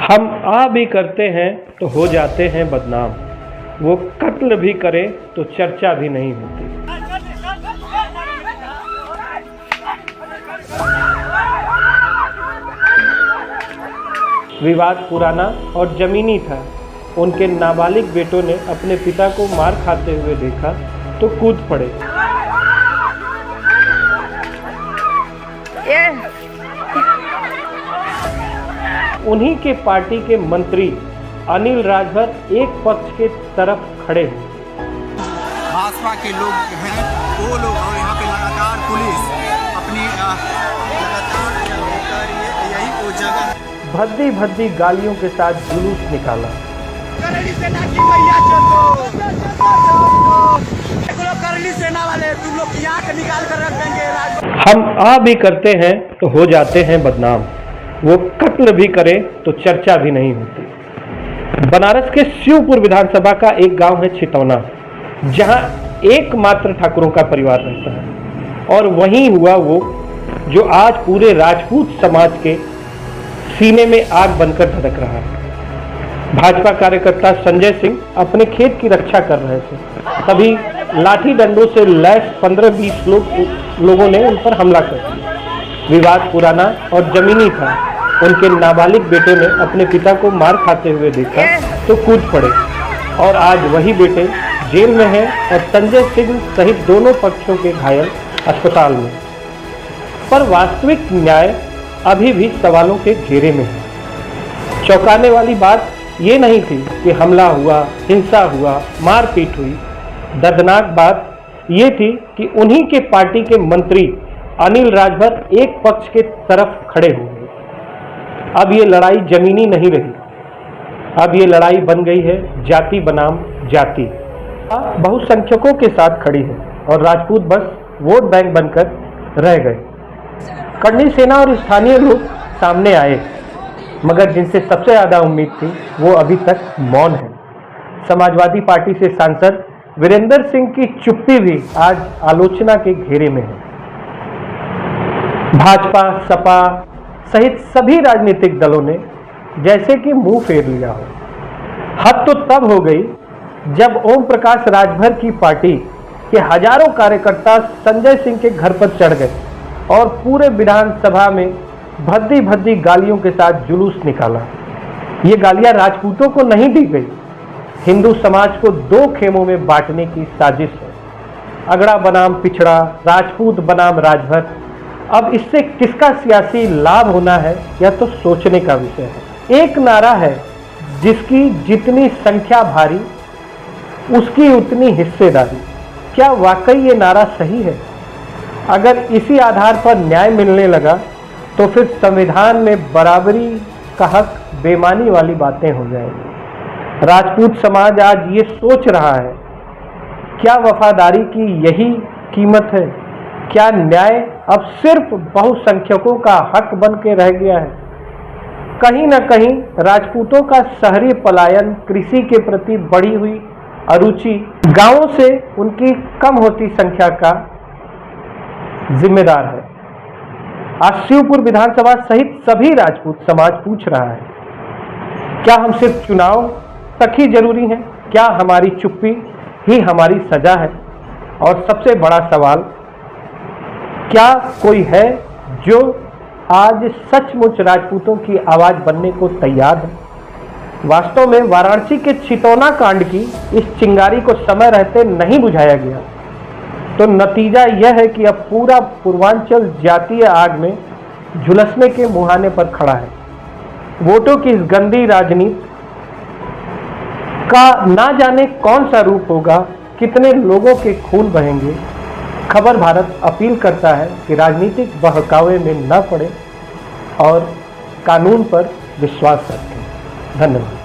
हम आ भी करते हैं तो हो जाते हैं बदनाम, वो कत्ल भी करे तो चर्चा भी नहीं होती। विवाद पुराना और जमीनी था। उनके नाबालिग बेटों ने अपने पिता को मार खाते हुए देखा तो कूद पड़े। उन्हीं के पार्टी के मंत्री अनिल राजभर एक पक्ष के तरफ खड़े हुए। भाजपा के लोग हैं वो लोग, और यहाँ पे लगातार पुलिस अपनी लगातार यही वो जगह भद्दी भद्दी गालियों के साथ जुलूस निकाला। सेना वाले तुम लोग की आंख निकाल कर रख देंगे। हम आ भी करते हैं तो हो जाते हैं बदनाम, वो कत्ल भी करे तो चर्चा भी नहीं होती। बनारस के शिवपुर विधानसभा का एक गांव है छितौना, जहां एकमात्र ठाकुरों का परिवार रहता है, और वहीं हुआ वो जो आज पूरे राजपूत समाज के सीने में आग बनकर धधक रहा है। भाजपा कार्यकर्ता संजय सिंह अपने खेत की रक्षा कर रहे थे, तभी लाठी डंडों से लैस 15-20 लोगों ने उन पर हमला कर दिया। विवाद पुराना और जमीनी था। उनके नाबालिग बेटे ने अपने पिता को मार खाते हुए देखा तो कूद पड़े, और आज वही बेटे जेल में हैं और संजय सिंह सहित दोनों पक्षों के घायल अस्पताल में। पर वास्तविक न्याय अभी भी सवालों के घेरे में है। चौंकाने वाली बात ये नहीं थी कि हमला हुआ, हिंसा हुआ, मारपीट हुई। दर्दनाक बात ये थी कि उन्हीं के पार्टी के मंत्री अनिल राजभर एक पक्ष के तरफ खड़े हुए। अब ये लड़ाई जमीनी नहीं रही, अब ये लड़ाई बन गई है जाति बनाम जाति। बहुसंख्यकों के साथ खड़ी है और राजपूत बस वोट बैंक बनकर रह गए। कर्णी सेना और स्थानीय लोग सामने आए, मगर जिनसे सबसे ज्यादा उम्मीद थी वो अभी तक मौन है। समाजवादी पार्टी से सांसद वीरेंद्र सिंह की चुप्पी भी आज आलोचना के घेरे में है। भाजपा, सपा सहित सभी राजनीतिक दलों ने जैसे कि मुंह फेर लिया हो। हद तो तब हो गई जब ओम प्रकाश राजभर की पार्टी के हजारों कार्यकर्ता संजय सिंह के घर पर चढ़ गए और पूरे विधानसभा में भद्दी भद्दी गालियों के साथ जुलूस निकाला। ये गालियां राजपूतों को नहीं दी गई, हिंदू समाज को दो खेमों में बांटने की साजिश है। अगड़ा बनाम पिछड़ा, राजपूत बनाम राजभर। अब इससे किसका सियासी लाभ होना है यह तो सोचने का विषय है। एक नारा है जिसकी जितनी संख्या भारी उसकी उतनी हिस्सेदारी। क्या वाकई ये नारा सही है? अगर इसी आधार पर न्याय मिलने लगा तो फिर संविधान में बराबरी का हक बेमानी वाली बातें हो जाएंगी। राजपूत समाज आज ये सोच रहा है, क्या वफादारी की यही कीमत है? क्या न्याय अब सिर्फ बहुसंख्यकों का हक बन के रह गया है? कहीं न कहीं राजपूतों का शहरी पलायन, कृषि के प्रति बढ़ी हुई अरुचि, गांवों से उनकी कम होती संख्या का जिम्मेदार है। आज शिवपुर विधानसभा सहित सभी राजपूत समाज पूछ रहा है, क्या हम सिर्फ चुनाव तक ही जरूरी हैं? क्या हमारी चुप्पी ही हमारी सजा है? और सबसे बड़ा सवाल, क्या कोई है जो आज सचमुच राजपूतों की आवाज बनने को तैयार है? वास्तव में वाराणसी के छितौना कांड की इस चिंगारी को समय रहते नहीं बुझाया गया तो नतीजा यह है कि अब पूरा पूर्वांचल जातीय आग में झुलसने के मुहाने पर खड़ा है। वोटों की इस गंदी राजनीति का ना जाने कौन सा रूप होगा, कितने लोगों के खून बहेंगे। खबर भारत अपील करता है कि राजनीतिक बहकावे में न पड़े और कानून पर विश्वास रखें। धन्यवाद।